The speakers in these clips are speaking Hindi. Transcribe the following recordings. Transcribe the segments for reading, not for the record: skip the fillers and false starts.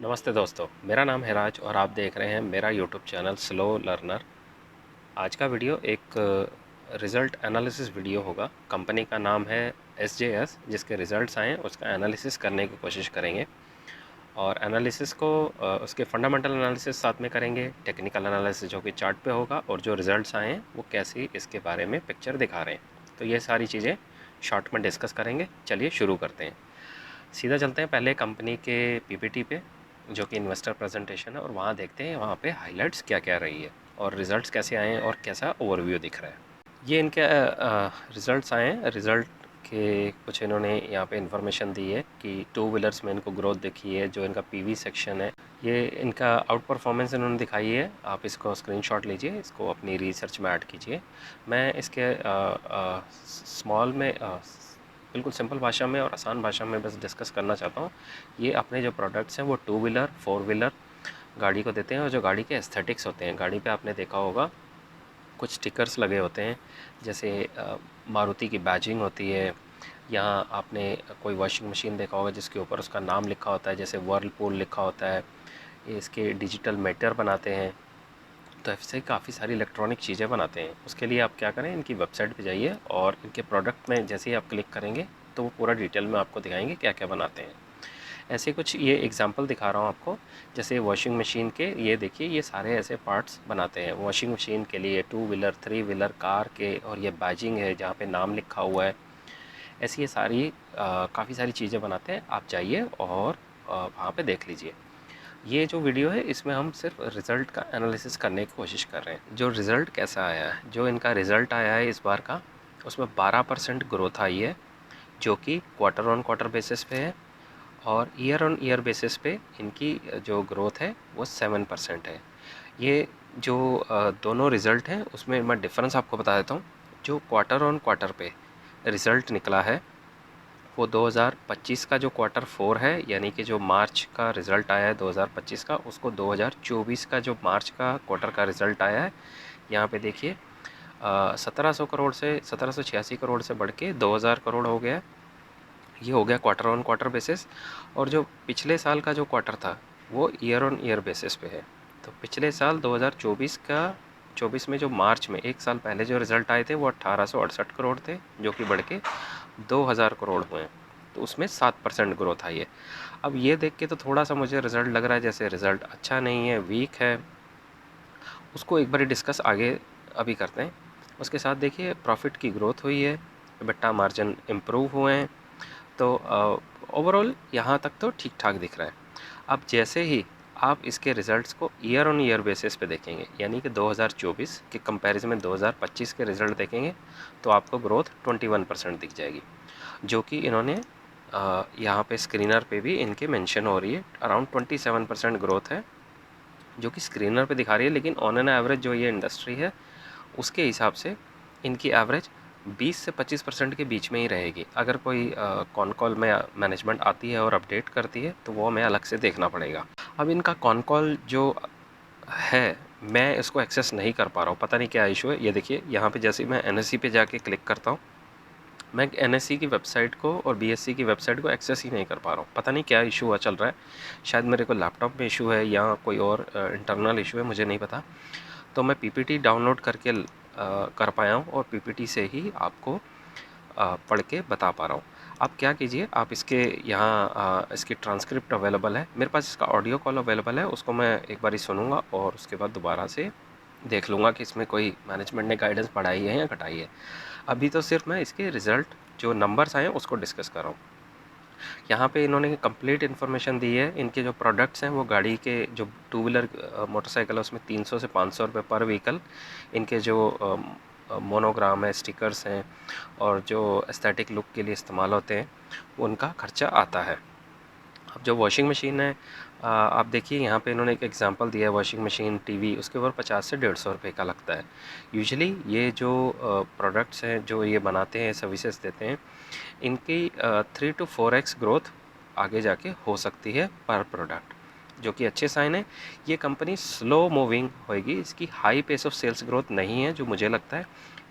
नमस्ते दोस्तों, मेरा नाम है राज और आप देख रहे हैं मेरा यूट्यूब चैनल स्लो लर्नर। आज का वीडियो एक रिज़ल्ट एनालिसिस वीडियो होगा। कंपनी का नाम है SJS, जिसके रिज़ल्ट्स आए उसका एनालिसिस करने की कोशिश करेंगे और एनालिसिस को उसके फंडामेंटल एनालिसिस साथ में करेंगे, टेक्निकल एनालिसिस जो कि चार्ट पे होगा और जो रिज़ल्ट्स आए हैं वो कैसी इसके बारे में पिक्चर दिखा रहे हैं। तो ये सारी चीज़ें शॉर्ट में डिस्कस करेंगे। चलिए शुरू करते हैं। सीधा चलते हैं पहले कंपनी के PPT पे, जो कि इन्वेस्टर प्रेजेंटेशन है, और वहाँ देखते हैं वहाँ पे हाइलाइट्स क्या क्या रही है और रिजल्ट्स कैसे आए हैं और कैसा ओवरव्यू दिख रहा है। ये इनके रिजल्ट्स आए हैं। रिजल्ट के कुछ इन्होंने यहाँ पे इन्फॉर्मेशन दी है कि टू व्हीलर्स में इनको ग्रोथ दिखी है। जो इनका PV सेक्शन है, ये इनका आउट परफॉर्मेंस इन्होंने दिखाई है। आप इसको स्क्रीनशॉट लीजिए, इसको अपनी रिसर्च में ऐड कीजिए। मैं इसके स्मॉल में बिल्कुल सिंपल भाषा में और आसान भाषा में बस डिस्कस करना चाहता हूँ। ये अपने जो प्रोडक्ट्स हैं वो टू व्हीलर, फोर व्हीलर गाड़ी को देते हैं, और जो गाड़ी के एस्थेटिक्स होते हैं, गाड़ी पे आपने देखा होगा कुछ स्टिकर्स लगे होते हैं, जैसे मारुति की बैजिंग होती है। यहाँ आपने कोई वॉशिंग मशीन देखा होगा जिसके ऊपर उसका नाम लिखा होता है, जैसे वर्लपूल लिखा होता है। ये इसके डिजिटल मीटर बनाते हैं। तो ऐसे काफ़ी सारी इलेक्ट्रॉनिक चीज़ें बनाते हैं। उसके लिए आप क्या करें, इनकी वेबसाइट पे जाइए और इनके प्रोडक्ट में जैसे ही आप क्लिक करेंगे तो वो पूरा डिटेल में आपको दिखाएंगे क्या क्या बनाते हैं। ऐसे कुछ ये एग्जांपल दिखा रहा हूँ आपको। जैसे वॉशिंग मशीन के, ये देखिए, ये सारे ऐसे पार्ट्स बनाते हैं वॉशिंग मशीन के लिए, two wheeler, three wheeler, car के। और ये बैजिंग है जहाँ पे नाम लिखा हुआ है। ऐसी ये सारी काफ़ी सारी चीज़ें बनाते हैं। आप जाइए और वहाँ पे देख लीजिए। ये जो वीडियो है इसमें हम सिर्फ रिज़ल्ट का एनालिसिस करने की कोशिश कर रहे हैं। जो रिज़ल्ट कैसा आया है, जो इनका रिज़ल्ट आया है इस बार का, उसमें 12% ग्रोथ आई है, जो कि क्वार्टर ऑन क्वार्टर बेसिस पे है। और ईयर ऑन ईयर बेसिस पे इनकी जो ग्रोथ है वो 7% है। ये जो दोनों रिज़ल्ट हैं उसमें मैं डिफरेंस आपको बता देता हूँ। जो क्वार्टर ऑन क्वार्टर पे रिज़ल्ट निकला है वो 2025 का जो क्वार्टर 4 है, यानी कि जो मार्च का रिज़ल्ट आया है 2025 का, उसको 2024 का जो मार्च का क्वार्टर का रिज़ल्ट आया है, यहाँ पे देखिए 1700 करोड़ से 1786 करोड़ से बढ़ के 2000 करोड़ हो गया है। ये हो गया क्वार्टर ऑन क्वार्टर बेसिस। और जो पिछले साल का जो क्वार्टर था वो ईयर ऑन ईयर बेसिस पे है। तो पिछले साल 2024 का 24 में जो मार्च में एक साल पहले जो रिज़ल्ट आए थे वो 1868 करोड़ थे, जो कि बढ़ के 2000 करोड़ हुए हैं। तो उसमें 7% ग्रोथ आई है। अब ये देख के तो थोड़ा सा मुझे रिज़ल्ट लग रहा है जैसे रिज़ल्ट अच्छा नहीं है, वीक है। उसको एक बार डिस्कस आगे अभी करते हैं। उसके साथ देखिए प्रॉफिट की ग्रोथ हुई है, EBITDA मार्जिन इम्प्रूव हुए हैं। तो ओवरऑल यहाँ तक तो ठीक ठाक दिख रहा है। अब जैसे ही आप इसके रिज़ल्ट्स को ईयर ऑन ईयर बेसिस पे देखेंगे, यानी कि 2024 के कंपैरिजन में 2025 के रिज़ल्ट देखेंगे, तो आपको ग्रोथ 21% दिख जाएगी, जो कि इन्होंने यहाँ पे स्क्रीनर पे भी इनके मेंशन हो रही है। अराउंड 27% ग्रोथ है जो कि स्क्रीनर पे दिखा रही है, लेकिन ऑन एन एवरेज जो ये इंडस्ट्री है उसके हिसाब से इनकी एवरेज 20 से 25% के बीच में ही रहेगी। अगर कोई कॉन कॉल में मैनेजमेंट आती है और अपडेट करती है तो वो हमें अलग से देखना पड़ेगा। अब इनका कॉन कॉल जो है, मैं इसको एक्सेस नहीं कर पा रहा हूँ, पता नहीं क्या इशू है। ये देखिए यहाँ पे जैसे मैं NSE पे जाके क्लिक करता हूँ, मैं NSE की वेबसाइट को और BSE की वेबसाइट को एक्सेस ही नहीं कर पा रहा हूँ। पता नहीं क्या इशू हुआ चल रहा है। शायद मेरे को लैपटॉप में इशू है या कोई और इंटरनल इशू है, मुझे नहीं पता। तो मैं PPT डाउनलोड करके कर पाया हूँ और PPT से ही आपको पढ़ के बता पा रहा हूँ। आप क्या कीजिए, आप इसके यहाँ इसकी ट्रांसक्रिप्ट अवेलेबल है मेरे पास, इसका ऑडियो कॉल अवेलेबल है, उसको मैं एक बार ही सुनूंगा और उसके बाद दोबारा से देख लूँगा कि इसमें कोई मैनेजमेंट ने गाइडेंस बढ़ाई है या घटाई है। अभी तो सिर्फ मैं इसके रिज़ल्ट जो नंबर्स आए हैं उसको डिस्कस कर रहा हूँ। यहाँ पे इन्होंने कंप्लीट इन्फॉर्मेशन दी है। इनके जो प्रोडक्ट्स हैं वो गाड़ी के जो टू व्हीलर मोटरसाइकिल है उसमें 300 से 500 रुपये पर व्हीकल। इनके जो मोनोग्राम है, स्टिकर्स हैं और जो एस्थेटिक लुक के लिए इस्तेमाल होते हैं, उनका खर्चा आता है। अब जो वॉशिंग मशीन है, आप देखिए यहाँ पे इन्होंने एक एग्जांपल दिया है, वॉशिंग मशीन, टीवी, उसके ऊपर 50 से 150 रुपये का लगता है। यूजुअली ये जो प्रोडक्ट्स हैं जो ये बनाते हैं, सर्विसेज देते हैं, इनकी 3 to 4x ग्रोथ आगे जाके हो सकती है पर प्रोडक्ट, जो कि अच्छे साइन है। ये कंपनी स्लो मूविंग होएगी, इसकी high pace of sales growth नहीं है जो मुझे लगता है।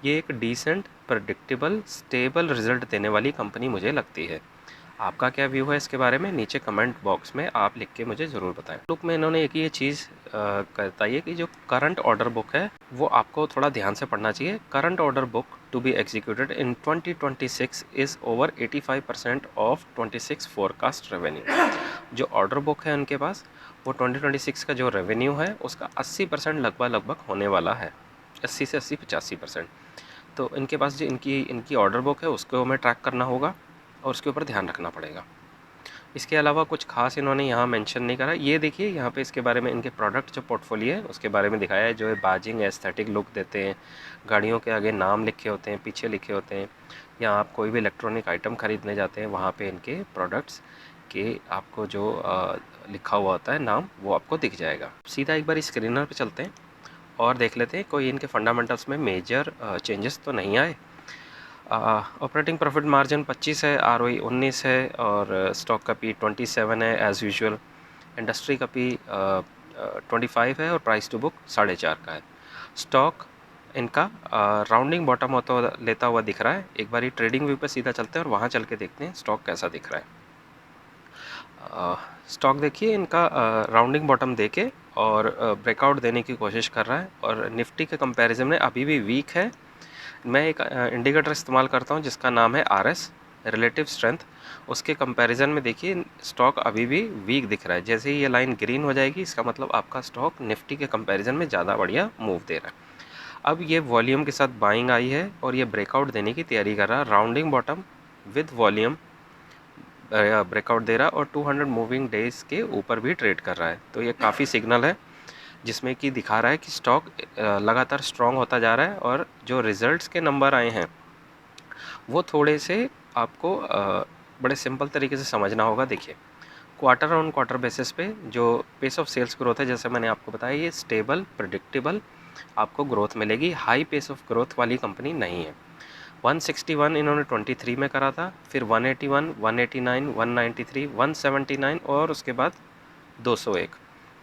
ये एक डिसेंट, प्रडिक्टेबल, स्टेबल रिजल्ट देने वाली कंपनी मुझे लगती है। आपका क्या व्यू है इसके बारे में नीचे कमेंट बॉक्स में आप लिख के मुझे ज़रूर बताएं। लुक में इन्होंने एक ये चीज़ बताई कि जो करंट ऑर्डर बुक है वो आपको थोड़ा ध्यान से पढ़ना चाहिए। Current order book to be executed in 2026 is over 85% of 26 forecast revenue. जो ऑर्डर बुक है उनके पास वो 2026 का जो रेवेन्यू है उसका 80% लगभग होने वाला है। 80 से 85% तो इनके पास जो इनकी ऑर्डर बुक है उसको हमें ट्रैक करना होगा और उसके ऊपर ध्यान रखना पड़ेगा। इसके अलावा कुछ खास इन्होंने यहाँ मेंशन नहीं करा। ये देखिए यहाँ पे इसके बारे में इनके प्रोडक्ट जो पोर्टफोलियो है उसके बारे में दिखाया है, जो है बाजिंग एस्थेटिक लुक देते हैं। गाड़ियों के आगे नाम लिखे होते हैं, पीछे लिखे होते हैं, या आप कोई भी इलेक्ट्रॉनिक आइटम खरीदने जाते हैं वहाँ पे इनके प्रोडक्ट्स के आपको जो लिखा हुआ होता है नाम वो आपको दिख जाएगा। सीधा एक बार स्क्रीनर पर चलते हैं और देख लेते हैं कोई इनके फंडामेंटल्स में मेजर चेंजेस तो नहीं आए। ऑपरेटिंग प्रॉफिट मार्जिन 25 है, आरओई 19 है और स्टॉक का पी 27 है एज़ यूजुअल। इंडस्ट्री का पी 25 है और प्राइस टू बुक 4.5 का है। स्टॉक इनका राउंडिंग बॉटम होता लेता हुआ दिख रहा है। एक बार ट्रेडिंग व्यू पे सीधा चलते हैं और वहाँ चल के देखते हैं स्टॉक कैसा दिख रहा है। स्टॉक देखिए इनका राउंडिंग बॉटम देके और ब्रेकआउट देने की कोशिश कर रहा है और निफ्टी के कंपैरिजन में अभी भी वीक है। मैं एक इंडिकेटर इस्तेमाल करता हूं जिसका नाम है आरएस, रिलेटिव स्ट्रेंथ। उसके कंपैरिजन में देखिए स्टॉक अभी भी वीक दिख रहा है। जैसे ही ये लाइन ग्रीन हो जाएगी इसका मतलब आपका स्टॉक निफ्टी के कंपैरिजन में ज़्यादा बढ़िया मूव दे रहा है। अब ये वॉल्यूम के साथ बाइंग आई है और ये ब्रेकआउट देने की तैयारी कर रहा है। Rounding bottom with volume breakout दे रहा है और 200 मूविंग डेज के ऊपर भी ट्रेड कर रहा है। तो ये काफ़ी सिग्नल है जिसमें कि दिखा रहा है कि स्टॉक लगातार स्ट्रॉन्ग होता जा रहा है और जो रिजल्ट्स के नंबर आए हैं वो थोड़े से आपको बड़े सिंपल तरीके से समझना होगा। देखिए क्वार्टर ऑन क्वार्टर बेसिस पे जो पेस ऑफ सेल्स ग्रोथ है, जैसे मैंने आपको बताया, ये स्टेबल प्रेडिक्टेबल आपको ग्रोथ मिलेगी। हाई पेस ऑफ ग्रोथ वाली कंपनी नहीं है। 161 इन्होंने 23 में करा था, फिर 181, 189, 193, 179 और उसके बाद 201।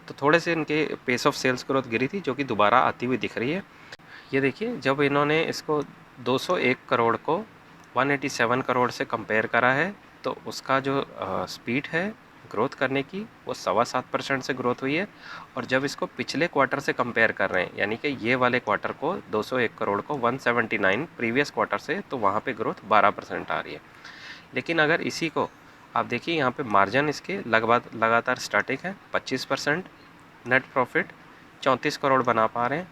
तो थोड़े से इनके पेस ऑफ सेल्स ग्रोथ गिरी थी जो कि दोबारा आती हुई दिख रही है। ये देखिए जब इन्होंने इसको 201 करोड़ को 187 करोड़ से कंपेयर करा है तो उसका जो स्पीड है ग्रोथ करने की वो 7.25% से ग्रोथ हुई है। और जब इसको पिछले क्वार्टर से कंपेयर कर रहे हैं यानी कि ये वाले क्वार्टर को 201 करोड़ को 179 प्रीवियस क्वार्टर से, तो वहाँ पे ग्रोथ 12% आ रही है। लेकिन अगर इसी को आप देखिए यहाँ पे मार्जिन इसके लगातार स्टैटिक है 25%, नेट प्रॉफिट 34 करोड़ बना पा रहे हैं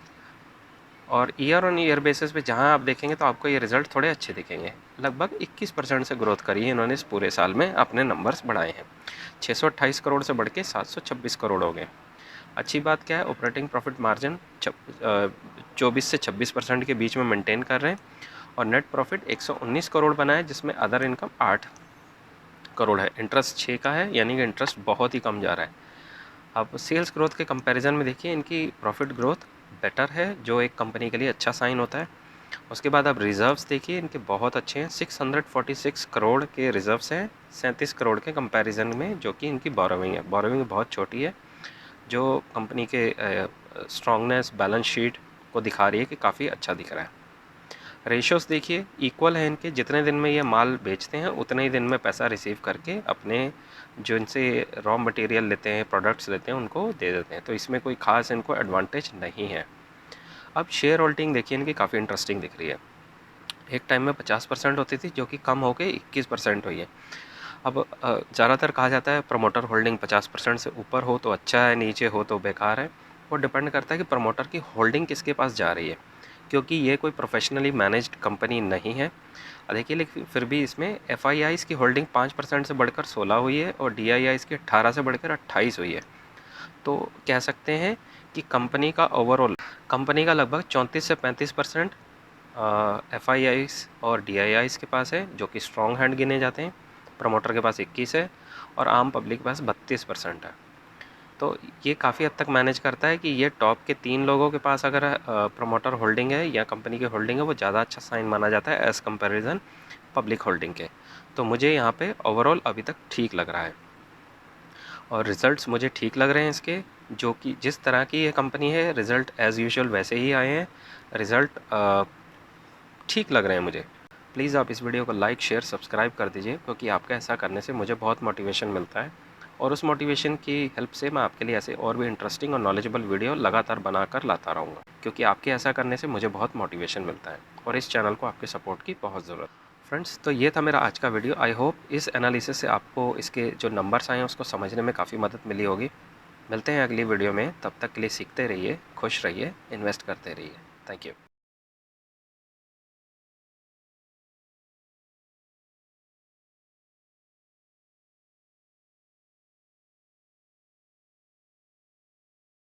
और ईयर ऑन ईयर बेसिस पे जहाँ आप देखेंगे तो आपको ये रिज़ल्ट थोड़े अच्छे दिखेंगे। लगभग 21% से ग्रोथ करी है इन्होंने इस पूरे साल में, अपने नंबर्स बढ़ाए हैं। 628 करोड़ से बढ़ के 726 करोड़ हो गए। अच्छी बात क्या है, ऑपरेटिंग प्रॉफिट मार्जिन 24 से 26% के बीच में मेंटेन कर रहे हैं और नेट प्रॉफिट 119 करोड़ बना है जिसमें अदर इनकम 8 करोड़ है। इंटरेस्ट 6 का है यानी कि इंटरेस्ट बहुत ही कम जा रहा है। अब सेल्स ग्रोथ के कंपैरिजन में देखिए इनकी प्रॉफिट ग्रोथ बेटर है जो एक कंपनी के लिए अच्छा साइन होता है। उसके बाद आप रिज़र्व्स देखिए इनके बहुत अच्छे हैं। 646 करोड़ के रिज़र्व्स हैं 37 करोड़ के कंपैरिजन में, जो कि इनकी बोरोविंग है। बोरोविंग बहुत छोटी है जो कंपनी के स्ट्रॉन्गनेस बैलेंस शीट को दिखा रही है कि काफ़ी अच्छा दिख रहा है। रेशियोस देखिए इक्वल है इनके, जितने दिन में ये माल बेचते हैं उतने ही दिन में पैसा रिसीव करके अपने जो इनसे रॉ मटेरियल लेते हैं, प्रोडक्ट्स लेते हैं, उनको दे देते हैं। तो इसमें कोई खास इनको एडवांटेज नहीं है। अब शेयर होल्डिंग देखिए इनकी काफ़ी इंटरेस्टिंग दिख रही है। एक टाइम में 50% होती थी जो कि कम होकर 21% हुई है। अब ज़्यादातर कहा जाता है प्रमोटर होल्डिंग 50% से ऊपर हो तो अच्छा है, नीचे हो तो बेकार है। वो डिपेंड करता है कि प्रमोटर की होल्डिंग किसके पास जा रही है, क्योंकि ये कोई प्रोफेशनली मैनेज्ड कंपनी नहीं है। देखिए लेकिन फिर भी इसमें एफ की होल्डिंग 5% से बढ़कर 16 हुई है और डी की 18 से बढ़कर 28 हुई है। तो कह सकते हैं कि कंपनी का लगभग 34 से 35% एफ और डी के पास है जो कि स्ट्रॉन्ग हैंड गिने जाते हैं। प्रमोटर के पास 21 है और आम पब्लिक के पास 32% है। तो ये काफ़ी हद तक मैनेज करता है कि ये टॉप के 3 लोगों के पास अगर प्रमोटर होल्डिंग है या कंपनी की होल्डिंग है वो ज़्यादा अच्छा साइन माना जाता है एज़ कंपैरिजन पब्लिक होल्डिंग के। तो मुझे यहाँ पे ओवरऑल अभी तक ठीक लग रहा है और रिज़ल्ट्स मुझे ठीक लग रहे हैं इसके, जो कि जिस तरह की ये कंपनी है रिज़ल्ट एज़ यूजुअल वैसे ही आए हैं। रिज़ल्ट ठीक लग रहे हैं मुझे। प्लीज़ आप इस वीडियो को लाइक शेयर सब्सक्राइब कर दीजिए, क्योंकि आपके ऐसा करने से मुझे बहुत मोटिवेशन मिलता है और उस मोटिवेशन की हेल्प से मैं आपके लिए ऐसे और भी इंटरेस्टिंग और नॉलेजेबल वीडियो लगातार बनाकर लाता रहूँगा, क्योंकि आपके ऐसा करने से मुझे बहुत मोटिवेशन मिलता है और इस चैनल को आपके सपोर्ट की बहुत ज़रूरत है। फ्रेंड्स, तो ये था मेरा आज का वीडियो। आई होप इस एनालिसिस से आपको इसके जो नंबर्स आए हैं उसको समझने में काफ़ी मदद मिली होगी। मिलते हैं अगली वीडियो में, तब तक के लिए सीखते रहिए, खुश रहिए, इन्वेस्ट करते रहिए। Thank you.